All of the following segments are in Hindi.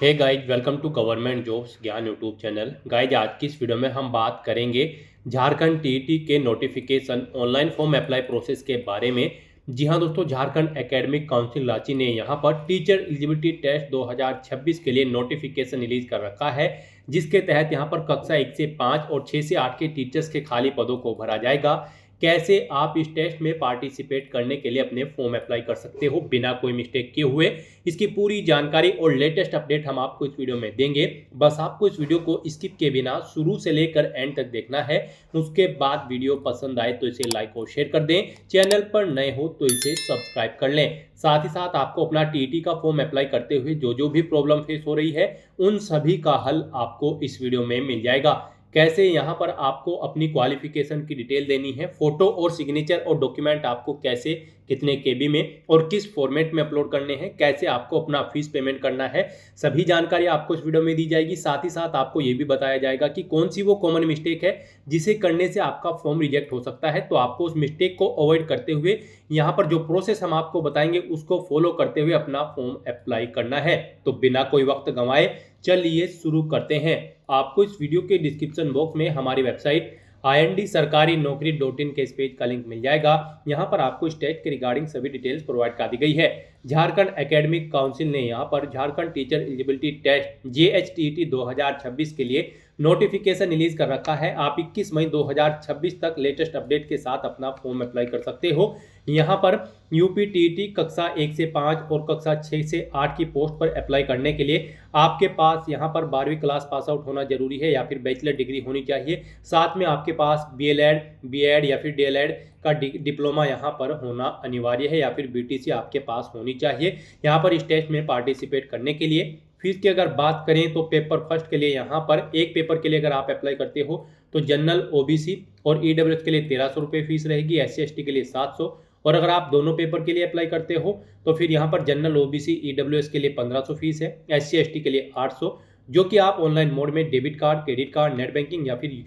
Hey guys, welcome to government jobs Gyan YouTube channel. Guys, आज की इस वीडियो में हम बात करेंगे झारखंड टीईटी के notification online form apply process के बारे में। जी हाँ दोस्तों, झारखंड एकेडमिक काउंसिल रांची ने यहाँ पर टीचर एलिजिबिलिटी टेस्ट 2026 के लिए नोटिफिकेशन रिलीज कर रखा है, जिसके तहत यहाँ पर कक्षा 1 से 5 और 6 से 8 के टीचर्स के खाली पदों को भरा जाएगा। कैसे आप इस टेस्ट में पार्टिसिपेट करने के लिए अपने फॉर्म अप्लाई कर सकते हो बिना कोई मिस्टेक किए हुए, इसकी पूरी जानकारी और लेटेस्ट अपडेट हम आपको इस वीडियो में देंगे। बस आपको इस वीडियो को स्किप के बिना शुरू से लेकर एंड तक देखना है। उसके बाद वीडियो पसंद आए तो इसे लाइक और शेयर कर दें, चैनल पर नए हो तो इसे सब्सक्राइब कर लें। साथ ही साथ आपको अपना टीईटी का फॉर्म अप्लाई करते हुए जो भी प्रॉब्लम फेस हो रही है, उन सभी का हल आपको इस वीडियो में मिल जाएगा। कैसे यहाँ पर आपको अपनी क्वालिफिकेशन की डिटेल देनी है, फोटो और सिग्नेचर और डॉक्यूमेंट आपको कैसे कितने केबी में और किस फॉर्मेट में अपलोड करने हैं, कैसे आपको अपना फीस पेमेंट करना है, सभी जानकारी आपको इस वीडियो में दी जाएगी। साथ ही साथ आपको ये भी बताया जाएगा कि कौन सी वो कॉमन मिस्टेक है जिसे करने से आपका फॉर्म रिजेक्ट हो सकता है। तो आपको उस मिस्टेक को अवॉइड करते हुए यहाँ पर जो प्रोसेस हम आपको बताएंगे उसको फॉलो करते हुए अपना फॉर्म अप्लाई करना है। तो बिना कोई वक्त गंवाए चलिए शुरू करते हैं। आपको इस वीडियो के डिस्क्रिप्शन बॉक्स में हमारी वेबसाइट IND-sarkari-naukri.in के इस पेज का लिंक मिल जाएगा। यहाँ पर आपको इस टेस्ट के रिगार्डिंग सभी डिटेल्स प्रोवाइड कर दी गई है। झारखंड एकेडमिक काउंसिल ने यहाँ पर Jharkhand teacher eligibility test JHTET 2026 के लिए नोटिफिकेशन रिलीज कर रखा है। आप 21 मई 2026 तक लेटेस्ट अपडेट के साथ अपना फॉर्म अप्लाई कर सकते हो। यहाँ पर यूपी टीईटी कक्षा 1 से 5 और कक्षा 6 से 8 की पोस्ट पर अप्लाई करने के लिए आपके पास यहाँ पर 12वीं क्लास पास आउट होना जरूरी है या फिर बैचलर डिग्री होनी चाहिए। साथ में आपके पास BLED, BEd या फिर DLED का डिप्लोमा यहाँ पर होना अनिवार्य है या फिर BTC आपके पास होनी चाहिए यहाँ पर इस टेस्ट में पार्टिसिपेट करने के लिए। फीस की अगर बात करें तो पेपर फर्स्ट के लिए यहाँ पर एक पेपर के लिए अगर आप अप्लाई करते हो तो जनरल, OBC और EWS के लिए 1300 रुपये फीस रहेगी, SC ST के लिए 700। और अगर आप दोनों पेपर के लिए अप्लाई करते हो तो फिर यहाँ पर जनरल, OBC, EWS के लिए 1500 फीस है, SC ST के लिए 800, जो कि आप ऑनलाइन मोड में debit card, credit card, net banking या फिर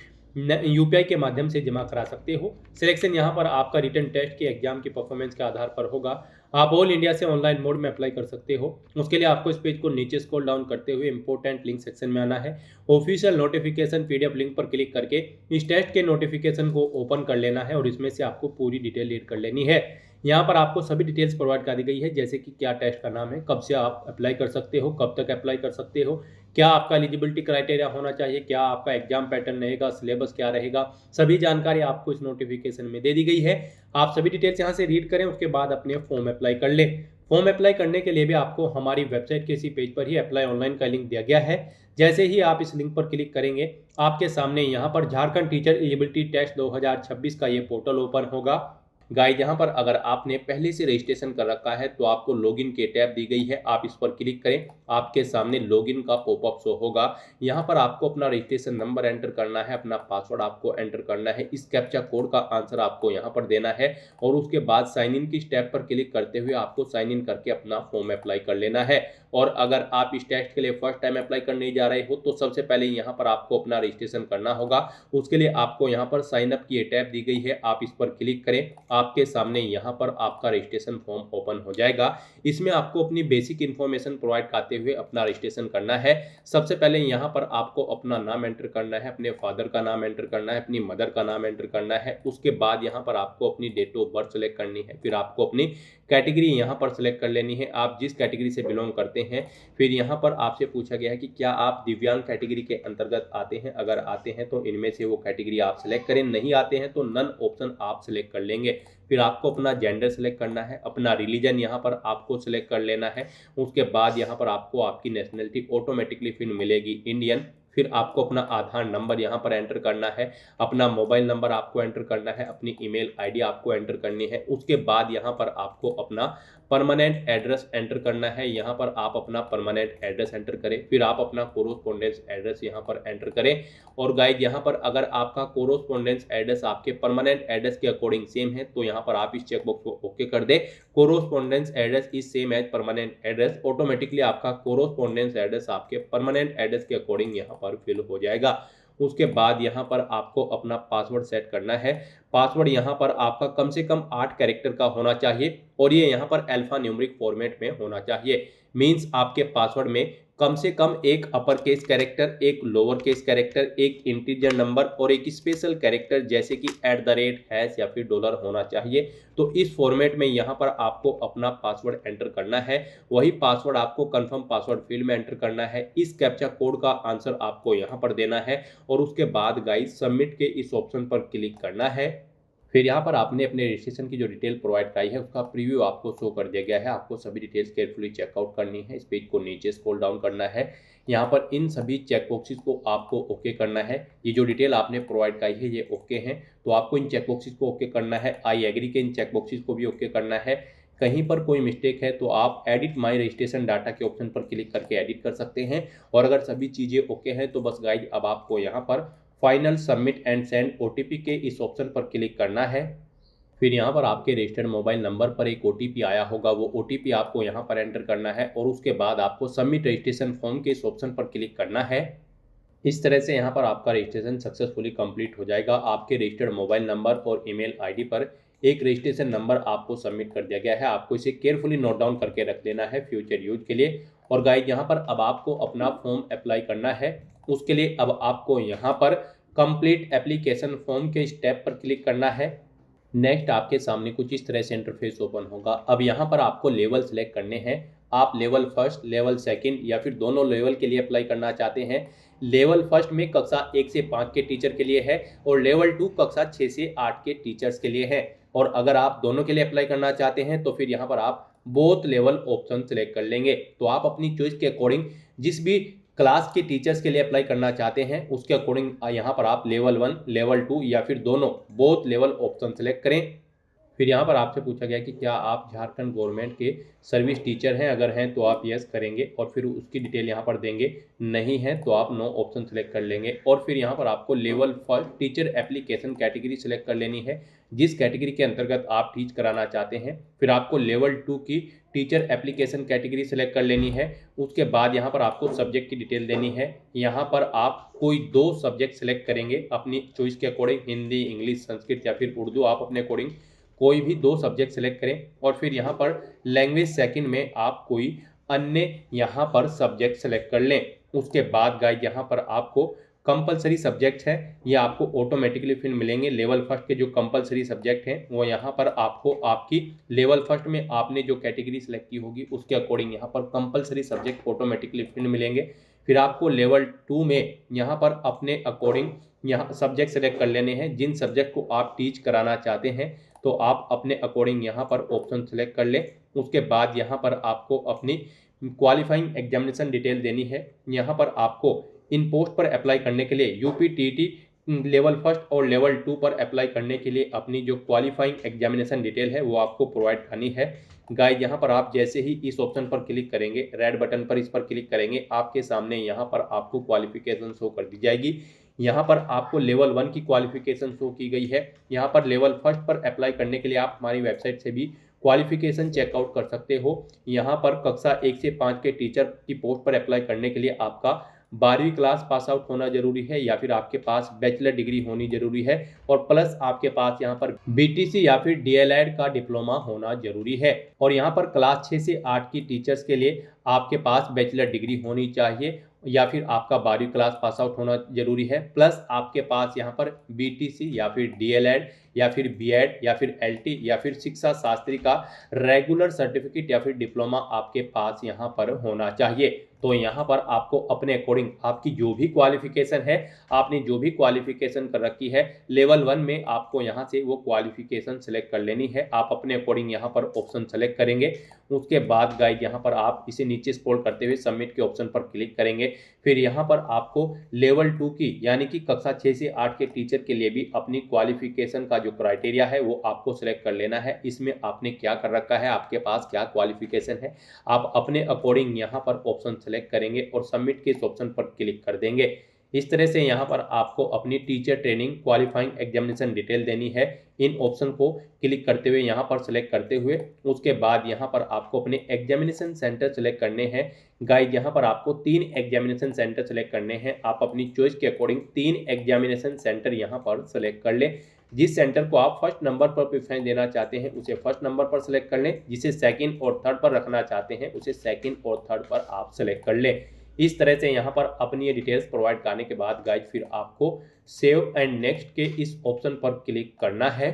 UPI के माध्यम से जमा करा सकते हो। सिलेक्शन यहाँ पर आपका रिटन टेस्ट के एग्जाम की परफॉर्मेंस के आधार पर होगा। आप ऑल इंडिया से ऑनलाइन मोड में अप्लाई कर सकते हो। उसके लिए आपको इस पेज को नीचे स्क्रॉल डाउन करते हुए इंपॉर्टेंट लिंक सेक्शन में आना है। ऑफिशियल नोटिफिकेशन PDF लिंक पर क्लिक करके इस टेस्ट के नोटिफिकेशन को ओपन कर लेना है और इसमें से आपको पूरी डिटेल रीड कर लेनी है। यहाँ पर आपको सभी डिटेल्स प्रोवाइड कर दी गई है, जैसे कि क्या टेस्ट का नाम है, कब से आप अप्लाई कर सकते हो, कब तक अप्लाई कर सकते हो, क्या आपका एलिजिबिलिटी क्राइटेरिया होना चाहिए, क्या आपका एग्जाम पैटर्न रहेगा, सिलेबस क्या रहेगा, सभी जानकारी आपको इस नोटिफिकेशन में दे दी गई है। आप सभी डिटेल्स यहाँ से रीड करें, उसके बाद अपने फॉर्म अप्लाई कर लें। फॉर्म अप्लाई करने के लिए भी आपको हमारी वेबसाइट के इसी पेज पर ही अप्लाई ऑनलाइन का लिंक दिया गया है। जैसे ही आप इस लिंक पर क्लिक करेंगे, आपके सामने यहाँ पर झारखंड टीचर एलिजिबिलिटी टेस्ट 2026 का ये पोर्टल ओपन होगा। गाइस, यहाँ पर अगर आपने पहले से रजिस्ट्रेशन कर रखा है तो आपको लॉगिन की टैब दी गई है, आप इस पर क्लिक करें, आपके सामने लॉगिन का पॉपअप शो होगा। यहाँ पर आपको अपना रजिस्ट्रेशन नंबर एंटर करना है, अपना पासवर्ड आपको एंटर करना है, इस कैप्चा कोड का आंसर आपको यहाँ पर देना है और उसके बाद साइन इन की स्टेप पर क्लिक करते हुए आपको साइन इन करके अपना फॉर्म अप्लाई कर लेना है। और अगर आप इस टेस्ट के लिए फर्स्ट टाइम अप्लाई करने जा रहे हो तो सबसे पहले यहाँ पर आपको अपना रजिस्ट्रेशन करना होगा। उसके लिए आपको यहाँ पर साइन अप की टैब दी गई है, आप इस पर क्लिक करें, आपके सामने यहाँ पर आपका रजिस्ट्रेशन फॉर्म ओपन हो जाएगा। इसमें आपको अपनी बेसिक इन्फॉर्मेशन प्रोवाइड करते हुए अपना रजिस्ट्रेशन करना है। सबसे पहले यहाँ पर आपको अपना नाम एंटर करना है, अपने फादर का नाम एंटर करना है, अपनी मदर का नाम एंटर करना है। उसके बाद यहाँ पर आपको अपनी डेट ऑफ बर्थ सेलेक्ट करनी है, फिर आपको अपनी कैटेगरी यहाँ पर सेलेक्ट कर लेनी है, आप जिस कैटेगरी से बिलोंग करते हैं। फिर यहाँ पर आपसे पूछा गया है कि क्या आप दिव्यांग कैटेगरी के अंतर्गत आते हैं, अगर आते हैं तो इनमें से वो कैटेगरी आप सिलेक्ट करें, नहीं आते हैं तो नन ऑप्शन आप सिलेक्ट कर लेंगे। फिर आपको अपना जेंडर सेलेक्ट करना है, अपना रिलीजन यहाँ पर आपको सिलेक्ट कर लेना है। उसके बाद यहाँ पर आपको आपकी नेशनलिटी ऑटोमेटिकली फिर मिलेगी इंडियन। फिर आपको अपना आधार नंबर यहाँ पर एंटर करना है, अपना मोबाइल नंबर आपको एंटर करना है, अपनी ईमेल आईडी आपको एंटर करनी है। उसके बाद यहाँ पर आपको अपना परमानेंट एड्रेस एंटर करना है, यहाँ पर आप अपना परमानेंट एड्रेस एंटर करें। फिर आप अपना कोरोस्पोंडेंस एड्रेस यहाँ पर एंटर करें। और गाइज, यहाँ पर अगर आपका कोरोस्पोंडेंस एड्रेस आपके परमानेंट एड्रेस के अकॉर्डिंग सेम है तो यहाँ पर आप इस चेकबॉक्स को ओके कर दें। Correspondence address is same as permanent address, automatically आपका कोरोस्पोंडेंस एड्रेस आपके परमानेंट एड्रेस के अकॉर्डिंग यहाँ पर फिल हो जाएगा। उसके बाद यहाँ पर आपको अपना पासवर्ड सेट करना है। पासवर्ड यहाँ पर आपका कम से कम 8 कैरेक्टर का होना चाहिए और ये यहाँ पर अल्फा न्यूमेरिक फॉर्मेट में होना चाहिए। मींस आपके पासवर्ड में कम से कम एक अपर केस कैरेक्टर, एक लोअर केस कैरेक्टर, एक इंटीजर नंबर और एक स्पेशल कैरेक्टर जैसे कि @ हैश या फिर डॉलर होना चाहिए। तो इस फॉर्मेट में यहाँ पर आपको अपना पासवर्ड एंटर करना है। वही पासवर्ड आपको कंफर्म पासवर्ड फील्ड में एंटर करना है। इस कैप्चा कोड का आंसर आपको यहाँ पर देना है और उसके बाद गाइस सबमिट के इस ऑप्शन पर क्लिक करना है। फिर यहाँ पर आपने अपने रजिस्ट्रेशन की जो डिटेल प्रोवाइड कराई है उसका प्रीव्यू आपको शो कर दिया गया है। आपको सभी डिटेल्स केयरफुली चेकआउट करनी है। इस पेज को नीचे स्क्रॉल डाउन करना है। यहाँ पर इन सभी चेकबॉक्सेस को आपको ओके करना है। ये जो डिटेल आपने प्रोवाइड कराई है ये ओके हैं, तो आपको इन चेकबॉक्सेस को ओके करना है। आई एग्री के इन चेकबॉक्सेस को भी ओके करना है। कहीं पर कोई मिस्टेक है तो आप एडिट माई रजिस्ट्रेशन डाटा के ऑप्शन पर क्लिक करके एडिट कर सकते हैं। और अगर सभी चीज़ें ओके हैं तो बस गाइज अब आपको यहाँ पर final submit and send OTP के इस ऑप्शन पर क्लिक करना है। फिर यहाँ पर आपके रजिस्टर्ड मोबाइल नंबर पर एक ओटीपी आया होगा, वो ओटीपी आपको यहाँ पर एंटर करना है और उसके बाद आपको सबमिट रजिस्ट्रेशन फॉर्म के इस ऑप्शन पर क्लिक करना है। इस तरह से यहाँ पर आपका रजिस्ट्रेशन सक्सेसफुली कंप्लीट हो जाएगा। आपके रजिस्टर्ड मोबाइल नंबर और ईमेल आईडी पर एक रजिस्ट्रेशन नंबर आपको सबमिट कर दिया गया है। आपको इसे केयरफुली नोट डाउन करके रख लेना है फ्यूचर यूज के लिए। और गाइस यहाँ पर अब आपको अपना फॉर्म अप्लाई करना है। उसके लिए अब आपको यहाँ पर कंप्लीट एप्लीकेशन फॉर्म के स्टेप पर क्लिक करना है। नेक्स्ट आपके सामने कुछ इस तरह से इंटरफेस ओपन होगा। अब यहाँ पर आपको लेवल सेलेक्ट करने हैं। आप लेवल फर्स्ट, लेवल सेकंड या फिर दोनों लेवल के लिए अप्लाई करना चाहते हैं। लेवल फर्स्ट में कक्षा 1 से 5 के टीचर के लिए है और लेवल 2 कक्षा 6 से 8 के टीचर्स के लिए है। और अगर आप दोनों के लिए अप्लाई करना चाहते हैं तो फिर यहाँ पर आप बोथ लेवल ऑप्शन सेलेक्ट कर लेंगे। तो आप अपनी चॉइस के अकॉर्डिंग जिस भी क्लास के टीचर्स के लिए अप्लाई करना चाहते हैं उसके अकॉर्डिंग यहाँ पर आप लेवल 1, लेवल 2 या फिर दोनों बोथ लेवल ऑप्शन सेलेक्ट करें। फिर यहाँ पर आपसे पूछा गया कि क्या आप झारखंड गवर्नमेंट के सर्विस टीचर हैं, अगर हैं तो आप यस करेंगे और फिर उसकी डिटेल यहाँ पर देंगे। नहीं है तो आप नो ऑप्शन सेलेक्ट कर लेंगे। और फिर यहाँ पर आपको level first teacher application category select कर लेनी है, जिस कैटेगरी के अंतर्गत आप टीच कराना चाहते हैं। फिर आपको लेवल 2 की टीचर एप्लीकेशन कैटेगरी सेलेक्ट कर लेनी है। उसके बाद यहाँ पर आपको सब्जेक्ट की डिटेल देनी है। यहाँ पर आप कोई 2 सब्जेक्ट सेलेक्ट करेंगे अपनी चॉइस के अकॉर्डिंग, हिंदी, इंग्लिश, संस्कृत या फिर उर्दू। आप अपने अकॉर्डिंग कोई भी 2 सब्जेक्ट सेलेक्ट करें। और फिर यहाँ पर लैंग्वेज सेकंड में आप कोई अन्य यहाँ पर सब्जेक्ट सेलेक्ट कर लें। उसके बाद गाइस यहाँ पर आपको कंपलसरी सब्जेक्ट है, ये आपको ऑटोमेटिकली फिर मिलेंगे। लेवल फर्स्ट के जो कंपलसरी सब्जेक्ट हैं वो यहाँ पर आपको आपकी लेवल फर्स्ट में आपने जो कैटेगरी सेलेक्ट की होगी उसके अकॉर्डिंग यहाँ पर कंपलसरी सब्जेक्ट ऑटोमेटिकली फिर मिलेंगे। फिर आपको लेवल 2 में यहाँ पर अपने अकॉर्डिंग यहाँ सब्जेक्ट सेलेक्ट कर लेने हैं, जिन सब्जेक्ट को आप टीच कराना चाहते हैं। तो आप अपने अकॉर्डिंग यहाँ पर ऑप्शन सेलेक्ट कर लें। उसके बाद यहाँ पर आपको अपनी क्वालिफाइंग एग्जामिनेशन डिटेल देनी है। यहाँ पर आपको इन पोस्ट पर अप्लाई करने के लिए यूपीटीटी लेवल फर्स्ट और लेवल 2 पर अप्लाई करने के लिए अपनी जो क्वालिफाइंग एग्जामिनेशन डिटेल है वो आपको प्रोवाइड करनी है। गाइस यहाँ पर आप जैसे ही इस ऑप्शन पर क्लिक करेंगे, रेड बटन पर इस पर क्लिक करेंगे, आपके सामने यहाँ पर आपको क्वालिफिकेशन शो कर दी जाएगी। यहाँ पर आपको लेवल 1 की क्वालिफिकेशन शो की गई है। यहाँ पर लेवल फर्स्ट पर अप्लाई करने के लिए आप हमारी वेबसाइट से भी क्वालिफिकेशन चेकआउट कर सकते हो। यहाँ पर कक्षा 1 से 5 के टीचर की पोस्ट पर अप्लाई करने के लिए आपका 12वीं क्लास पास आउट होना जरूरी है या फिर आपके पास बैचलर डिग्री होनी जरूरी है और प्लस आपके पास यहाँ पर बीटीसी या फिर डीएलएड का डिप्लोमा होना जरूरी है। और यहाँ पर क्लास 6 से 8 की टीचर्स के लिए आपके पास बैचलर डिग्री होनी चाहिए या फिर आपका 12वीं क्लास पास आउट होना जरूरी है, प्लस आपके पास यहाँ पर बीटीसी या फिर डीएलएड या फिर बीएड या फिर एलटी या फिर शिक्षा शास्त्री का रेगुलर सर्टिफिकेट या फिर डिप्लोमा आपके पास यहाँ पर होना चाहिए। तो यहाँ पर आपको अपने अकॉर्डिंग आपकी जो भी क्वालिफिकेशन है, आपने जो भी क्वालिफिकेशन कर रखी है लेवल 1 में, आपको यहाँ से वो क्वालिफिकेशन सेलेक्ट कर लेनी है। आप अपने अकॉर्डिंग यहाँ पर ऑप्शन सेलेक्ट करेंगे। उसके बाद गाइड यहाँ पर आप इसे नीचे स्क्रॉल करते हुए सबमिट के ऑप्शन पर क्लिक करेंगे। फिर यहाँ पर आपको लेवल 2 की यानी कि कक्षा 6 से 8 के टीचर के लिए भी अपनी क्वालिफिकेशन का जो क्राइटेरिया है वो आपको सेलेक्ट कर लेना है। इसमें आपने क्या कर रखा है, आपके पास क्या क्वालिफिकेशन है, आप अपने अकॉर्डिंग यहाँ पर ऑप्शन सेलेक्ट करेंगे और सबमिट के इस ऑप्शन पर क्लिक कर देंगे। इस तरह से यहाँ पर आपको अपनी teacher training qualifying examination detail देनी है। इन ऑप्शन को क्लिक करते हुए यहाँ पर सेलेक्ट करते हुए उसके बाद यहाँ पर आपको अपने एग्जामिनेशन सेंटर सेलेक्ट करने हैं। गाइड यहाँ पर आपको 3 एग्जामिनेशन सेंटर सेलेक्ट करने हैं। आप अपनी चॉइस के अकॉर्डिंग 3 एग्जामिनेशन सेंटर यहाँ पर सेलेक्ट कर लें। जिस सेंटर को आप फर्स्ट नंबर पर प्रेफरेंस देना चाहते हैं उसे फर्स्ट नंबर पर सेलेक्ट कर लें, जिसे सेकंड और थर्ड पर रखना चाहते हैं उसे सेकंड और थर्ड पर आप सेलेक्ट कर लें। इस तरह से यहाँ पर अपनी ये डिटेल्स प्रोवाइड करने के बाद गाइज फिर आपको सेव एंड नेक्स्ट के इस ऑप्शन पर क्लिक करना है।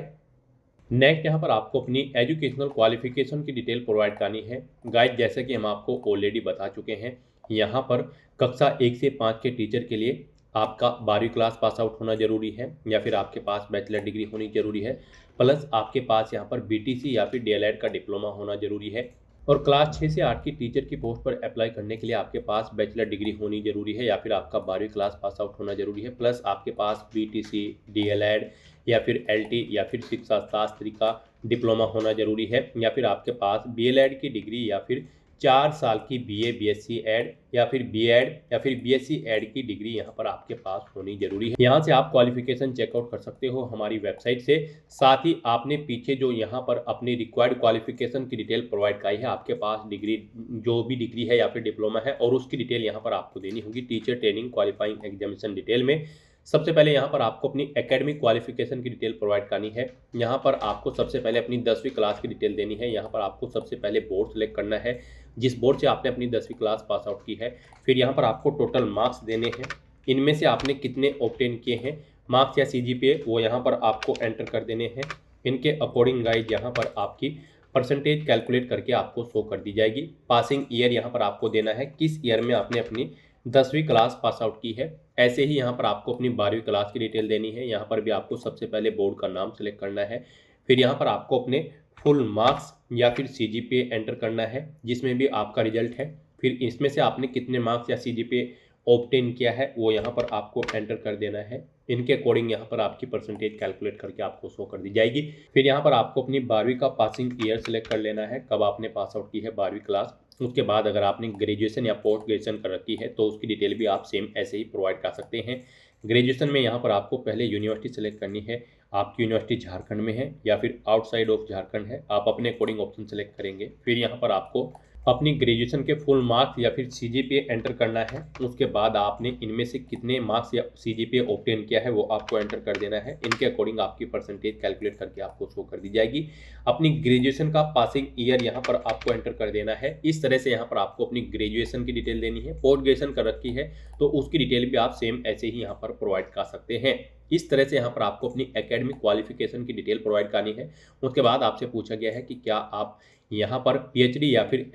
नेक्स्ट यहाँ पर आपको अपनी एजुकेशनल क्वालिफिकेशन की डिटेल प्रोवाइड करनी है। गाइज जैसे कि हम आपको ऑलरेडी बता चुके हैं, यहाँ पर कक्षा 1 से 5 के टीचर के लिए आपका 12वीं क्लास पास आउट होना जरूरी है या फिर आपके पास बैचलर डिग्री होनी जरूरी है, प्लस आपके पास यहाँ पर बीटीसी या फिर डीएलएड का डिप्लोमा होना जरूरी है। और क्लास 6 से 8 की टीचर की पोस्ट पर अप्लाई करने के लिए आपके पास बैचलर डिग्री होनी जरूरी है या फिर आपका 12वीं क्लास पास आउट होना जरूरी है, प्लस आपके पास बीटीसी, डीएलएड या फिर एलटी या फिर शिक्षा शास्त्री का डिप्लोमा होना जरूरी है, या फिर आपके पास बीएलएड की डिग्री या फिर 4 साल की बीए बीएससी एड या फिर बीएड या फिर बीएससी एड की डिग्री यहाँ पर आपके पास होनी जरूरी है। यहाँ से आप क्वालिफिकेशन चेकआउट कर सकते हो हमारी वेबसाइट से। साथ ही आपने पीछे जो यहाँ पर अपनी रिक्वायर्ड क्वालिफिकेशन की डिटेल प्रोवाइड कराई है, आपके पास डिग्री जो भी डिग्री है या फिर डिप्लोमा है, और उसकी डिटेल यहाँ पर आपको देनी होगी teacher training qualifying examination detail में। सबसे पहले यहाँ पर आपको अपनी एकेडमिक क्वालिफिकेशन की डिटेल प्रोवाइड करनी है। यहाँ पर आपको सबसे पहले अपनी 10वीं क्लास की डिटेल देनी है। यहाँ पर आपको सबसे पहले बोर्ड सेलेक्ट करना है जिस बोर्ड से आपने अपनी 10वीं क्लास पास आउट की है। फिर यहाँ पर आपको टोटल मार्क्स देने हैं, इनमें से आपने कितने ऑब्टेन किए हैं मार्क्स या सीजीपीए वो यहाँ पर आपको एंटर कर देने हैं। इनके अकॉर्डिंग गाइड यहाँ पर आपकी परसेंटेज कैलकुलेट करके आपको शो कर दी जाएगी। पासिंग ईयर यहाँ पर आपको देना है, किस ईयर में आपने अपनी 10वीं क्लास पास आउट की है। ऐसे ही यहाँ पर आपको अपनी 12वीं क्लास की डिटेल देनी है। यहाँ पर भी आपको सबसे पहले बोर्ड का नाम सेलेक्ट करना है। फिर यहाँ पर आपको अपने फुल मार्क्स या फिर सीजीपीए एंटर करना है जिसमें भी आपका रिजल्ट है। फिर इसमें से आपने कितने मार्क्स या सीजीपीए ऑब्टेन किया है वो यहाँ पर आपको एंटर कर देना है। इनके अकॉर्डिंग यहाँ पर आपकी परसेंटेज कैलकुलेट करके आपको शो कर दी जाएगी। फिर यहाँ पर आपको अपनी 12वीं का पासिंग ईयर सेलेक्ट कर लेना है, कब आपने पास आउट की है 12वीं क्लास। उसके बाद अगर आपने ग्रेजुएशन या पोस्ट ग्रेजुएशन कर रखी है तो उसकी डिटेल भी आप सेम ऐसे ही प्रोवाइड कर सकते हैं। ग्रेजुएशन में यहाँ पर आपको पहले यूनिवर्सिटी सेलेक्ट करनी है, आपकी यूनिवर्सिटी झारखंड में है या फिर आउटसाइड ऑफ झारखंड है, आप अपने अकॉर्डिंग ऑप्शन सेलेक्ट करेंगे। फिर यहाँ पर आपको अपनी ग्रेजुएशन के फुल मार्क्स या फिर सीजीपीए एंटर करना है। उसके बाद आपने इनमें से कितने मार्क्स या सीजीपीए ऑब्टेन किया है वो आपको एंटर कर देना है। इनके अकॉर्डिंग आपकी परसेंटेज कैलकुलेट करके आपको शो कर दी जाएगी। अपनी ग्रेजुएशन का पासिंग ईयर यहाँ पर आपको एंटर कर देना है। इस तरह से यहाँ पर आपको अपनी ग्रेजुएशन की डिटेल देनी है। पोस्ट ग्रेजुएशन कर रखी है तो उसकी डिटेल भी आप सेम ऐसे ही यहाँ पर प्रोवाइड कर सकते हैं। इस तरह से यहाँ पर आपको अपनी एकेडमिक क्वालिफिकेशन की डिटेल प्रोवाइड करनी है। उसके बाद आपसे पूछा गया है कि क्या आप यहाँ पर पीएचडी या फिर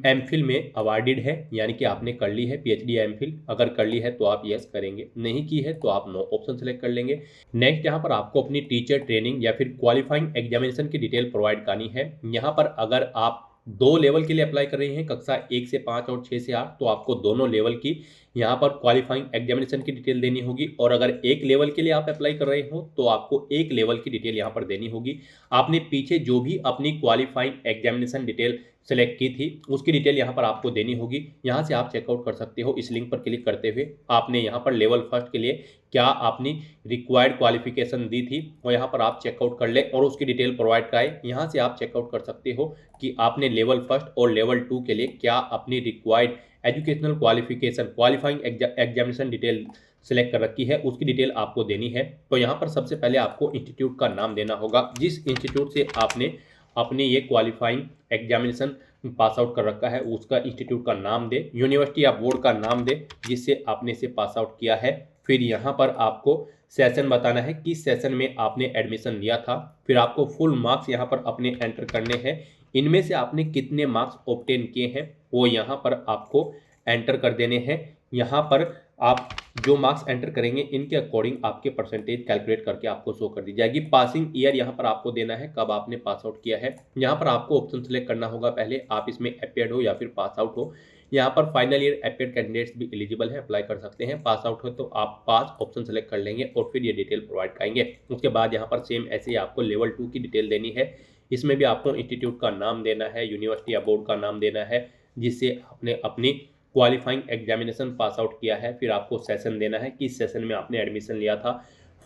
एमफिल में अवार्डेड है, यानी कि आपने कर ली है पीएचडी या एमफिल। अगर कर ली है तो आप यस करेंगे, नहीं की है तो आप नो ऑप्शन सेलेक्ट कर लेंगे। नेक्स्ट यहाँ पर आपको अपनी टीचर ट्रेनिंग या फिर क्वालिफाइंग एग्जामिनेशन की डिटेल प्रोवाइड करनी है। यहाँ पर अगर आप 2 लेवल के लिए अप्लाई कर रहे हैं, कक्षा 1 से 5 और 6 से 8, तो आपको दोनों लेवल की यहाँ पर क्वालिफाइंग एग्जामिनेशन की डिटेल देनी होगी। और अगर एक लेवल के लिए आप अप्लाई कर रहे हो तो आपको एक लेवल की डिटेल यहाँ पर देनी होगी। आपने पीछे जो भी अपनी क्वालिफाइंग एग्जामिनेशन डिटेल सेलेक्ट की थी उसकी डिटेल यहाँ पर आपको देनी होगी। यहाँ से आप चेकआउट कर सकते हो इस लिंक पर क्लिक करते हुए। आपने यहाँ पर लेवल फर्स्ट के लिए क्या आपने रिक्वायर्ड क्वालिफिकेशन दी थी वो यहाँ पर आप चेकआउट कर ले और उसकी डिटेल प्रोवाइड कराए। यहाँ से आप चेकआउट कर सकते हो कि आपने लेवल फर्स्ट और लेवल 2 के लिए क्या अपनी required educational qualification qualifying examination detail select कर रखी है, उसकी डिटेल आपको देनी है। तो यहाँ पर सबसे पहले आपको इंस्टीट्यूट का नाम देना होगा जिस इंस्टीट्यूट से आपने अपने ये क्वालिफाइंग एग्जामिनेशन पास आउट कर रखा है उसका इंस्टीट्यूट का नाम दे, यूनिवर्सिटी या बोर्ड का नाम दे जिससे आपने इसे पास आउट किया है। फिर यहाँ पर आपको सेशन बताना है किस सेशन में आपने एडमिशन लिया था। फिर आपको फुल मार्क्स यहाँ पर अपने एंटर करने हैं, इनमें से आपने कितने मार्क्स ऑब्टेन किए हैं वो यहाँ पर आपको एंटर कर देने हैं। यहाँ पर आप जो मार्क्स एंटर करेंगे इनके अकॉर्डिंग आपके परसेंटेज कैलकुलेट करके आपको शो कर दी जाएगी। पासिंग ईयर यहाँ पर आपको देना है, कब आपने पास आउट किया है। यहाँ पर आपको ऑप्शन सेलेक्ट करना होगा, पहले आप इसमें अपेयर्ड हो या फिर पास आउट हो। यहाँ पर फाइनल ईयर अपेयर्ड कैंडिडेट्स भी एलिजिबल हैं, अप्लाई कर सकते हैं। पास आउट हो तो आप पास ऑप्शन सेलेक्ट कर लेंगे और फिर ये डिटेल प्रोवाइड करेंगे। उसके बाद यहाँ पर सेम ऐसे ही आपको लेवल 2 की डिटेल देनी है। इसमें भी आपको इंस्टीट्यूट का नाम देना है, यूनिवर्सिटी या बोर्ड का नाम देना है जिससे आपने अपनी क्वालिफाइंग एग्जामिनेशन पास आउट किया है। फिर आपको सेशन देना है किस सेशन में आपने एडमिशन लिया था।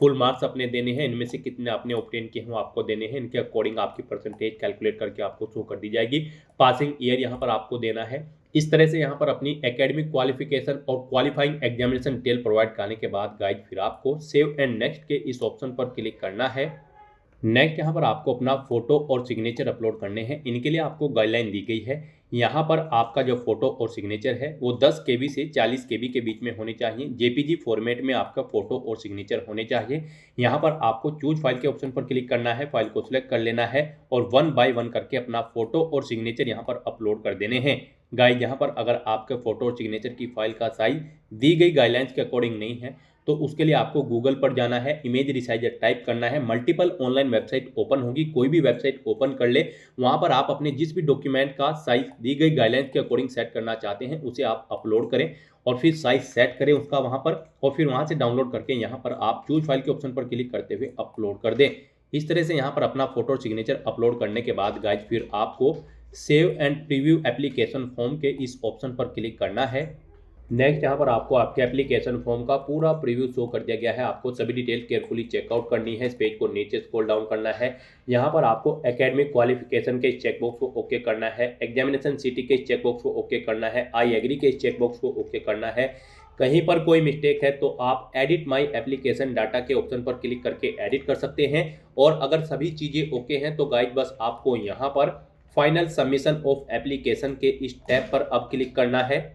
फुल मार्क्स अपने देने हैं, इनमें से कितने आपने ऑब्टेन किए हैं वो आपको देने हैं। इनके अकॉर्डिंग आपकी परसेंटेज कैलकुलेट करके आपको शो कर दी जाएगी। पासिंग ईयर यहाँ पर आपको देना है। इस तरह से यहाँ पर अपनी एकेडमिक क्वालिफिकेशन और क्वालिफाइंग एग्जामिनेशन डिटेल प्रोवाइड करने के बाद गाइड फिर आपको सेव एंड नेक्स्ट के इस ऑप्शन पर क्लिक करना है। नेक्स्ट यहाँ पर आपको अपना फोटो और सिग्नेचर अपलोड करने हैं। इनके लिए आपको गाइडलाइन दी गई है। यहाँ पर आपका जो फोटो और सिग्नेचर है वो 10 केबी से 40 केबी के बीच में होनी चाहिए। जेपीजी फॉर्मेट में आपका फोटो और सिग्नेचर होने चाहिए। यहाँ पर आपको चूज फाइल के ऑप्शन पर क्लिक करना है, फाइल को सिलेक्ट कर लेना है और 1 बाय 1 करके अपना फोटो और सिग्नेचर यहाँ पर अपलोड कर देने हैं। गाइस, यहाँ पर अगर आपके फोटो और सिग्नेचर की फाइल का साइज दी गई गाइडलाइंस के अकॉर्डिंग नहीं है तो उसके लिए आपको गूगल पर जाना है, इमेज रिसाइजर टाइप करना है, मल्टीपल ऑनलाइन वेबसाइट ओपन होगी, कोई भी वेबसाइट ओपन कर ले, वहां पर आप अपने जिस भी डॉक्यूमेंट का साइज दी गई गाइडलाइंस के अकॉर्डिंग सेट करना चाहते हैं उसे आप अपलोड करें और फिर साइज सेट करें उसका वहां पर, और फिर वहां से डाउनलोड करके यहाँ पर आप चूज फाइल के ऑप्शन पर क्लिक करते हुए अपलोड कर दें। इस तरह से यहाँ पर अपना फोटो और सिग्नेचर अपलोड करने के बाद गाइज फिर आपको save and preview application form के इस ऑप्शन पर क्लिक करना है। नेक्स्ट यहाँ पर आपको आपके एप्लीकेशन फॉर्म का पूरा प्रीव्यू शो कर दिया गया है। आपको सभी डिटेल केयरफुली चेकआउट करनी है। इस पेज को नीचे स्क्रॉल डाउन करना है। यहाँ पर आपको एकेडमिक क्वालिफिकेशन के चेकबॉक्स को ओके करना है, एग्जामिनेशन सिटी के चेकबॉक्स को ओके करना है, आई एग्री के चेकबॉक्स को ओके करना है। कहीं पर कोई मिस्टेक है तो आप एडिट माई एप्लीकेशन डाटा के ऑप्शन पर क्लिक करके एडिट कर सकते हैं। और अगर सभी चीज़ें ओके हैं तो गाइड बस आपको यहाँ पर फाइनल सबमिशन ऑफ एप्लीकेशन के इस टैब पर अब क्लिक करना है।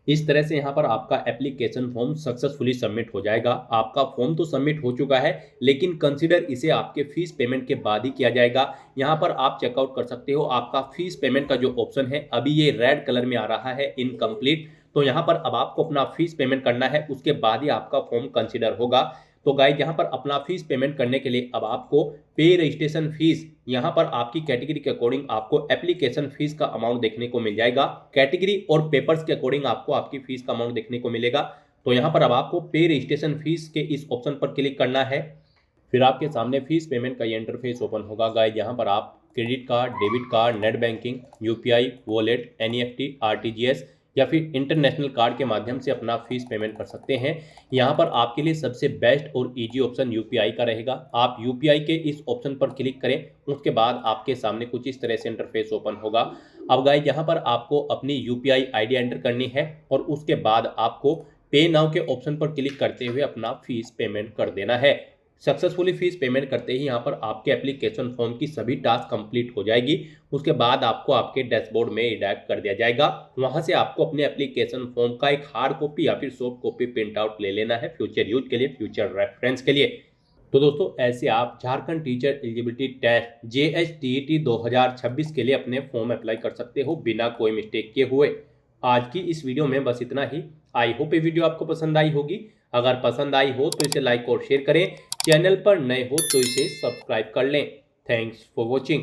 इस तरह से यहाँ पर आपका एप्लीकेशन फॉर्म सक्सेसफुली सबमिट हो जाएगा। आपका फॉर्म तो सबमिट हो चुका है लेकिन कंसीडर इसे आपके फीस पेमेंट के बाद ही किया जाएगा। यहाँ पर आप चेकआउट कर सकते हो आपका फीस पेमेंट का जो ऑप्शन है अभी ये रेड कलर में आ रहा है इनकम्प्लीट। तो यहाँ पर अब आपको अपना फीस पेमेंट करना है, उसके बाद ही आपका फॉर्म कंसीडर होगा। तो गाइस, यहाँ पर अपना फीस पेमेंट करने के लिए अब आपको पे रजिस्ट्रेशन फीस, यहाँ पर आपकी कैटेगरी के अकॉर्डिंग आपको एप्लीकेशन फीस का अमाउंट देखने को मिल जाएगा। कैटेगरी और पेपर्स के अकॉर्डिंग आपको आपकी फीस का अमाउंट देखने को मिलेगा। तो यहाँ पर अब आपको पे रजिस्ट्रेशन फीस के इस ऑप्शन पर क्लिक करना है। फिर आपके सामने फीस पेमेंट का ये इंटरफेस ओपन होगा। गाइस, यहाँ पर आप credit card, debit card, net banking, UPI, wallet, NEFT, RTGS या फिर इंटरनेशनल कार्ड के माध्यम से अपना फीस पेमेंट कर सकते हैं। यहाँ पर आपके लिए सबसे बेस्ट और इजी ऑप्शन यूपीआई का रहेगा। आप यूपीआई के इस ऑप्शन पर क्लिक करें, उसके बाद आपके सामने कुछ इस तरह से इंटरफेस ओपन होगा। अब गाइस, यहाँ पर आपको अपनी यूपीआई आईडी एंटर करनी है और उसके बाद आपको पे नाउ के ऑप्शन पर क्लिक करते हुए अपना फीस पेमेंट कर देना है। सक्सेसफुली फीस पेमेंट करते ही यहाँ पर आपके एप्लीकेशन फॉर्म की सभी टास्क कंप्लीट हो जाएगी। उसके बाद आपको आपके डैशबोर्ड में रिडायरेक्ट कर दिया जाएगा। वहां से आपको अपने एप्लीकेशन फॉर्म का एक हार्ड कॉपी या फिर सॉफ्ट कॉपी प्रिंट आउट ले लेना है फ्यूचर यूज के लिए, फ्यूचर रेफरेंस के लिए। तो दोस्तों, ऐसे आप Jharkhand teacher eligibility test JHTET 2026 के लिए अपने फॉर्म अप्लाई कर सकते हो बिना कोई मिस्टेक किए हुए। आज की इस वीडियो में बस इतना ही। आई होप ये वीडियो आपको पसंद आई होगी। अगर पसंद आई हो तो इसे लाइक और शेयर करें। चैनल पर नए हो तो इसे सब्सक्राइब कर लें। Thanks for watching.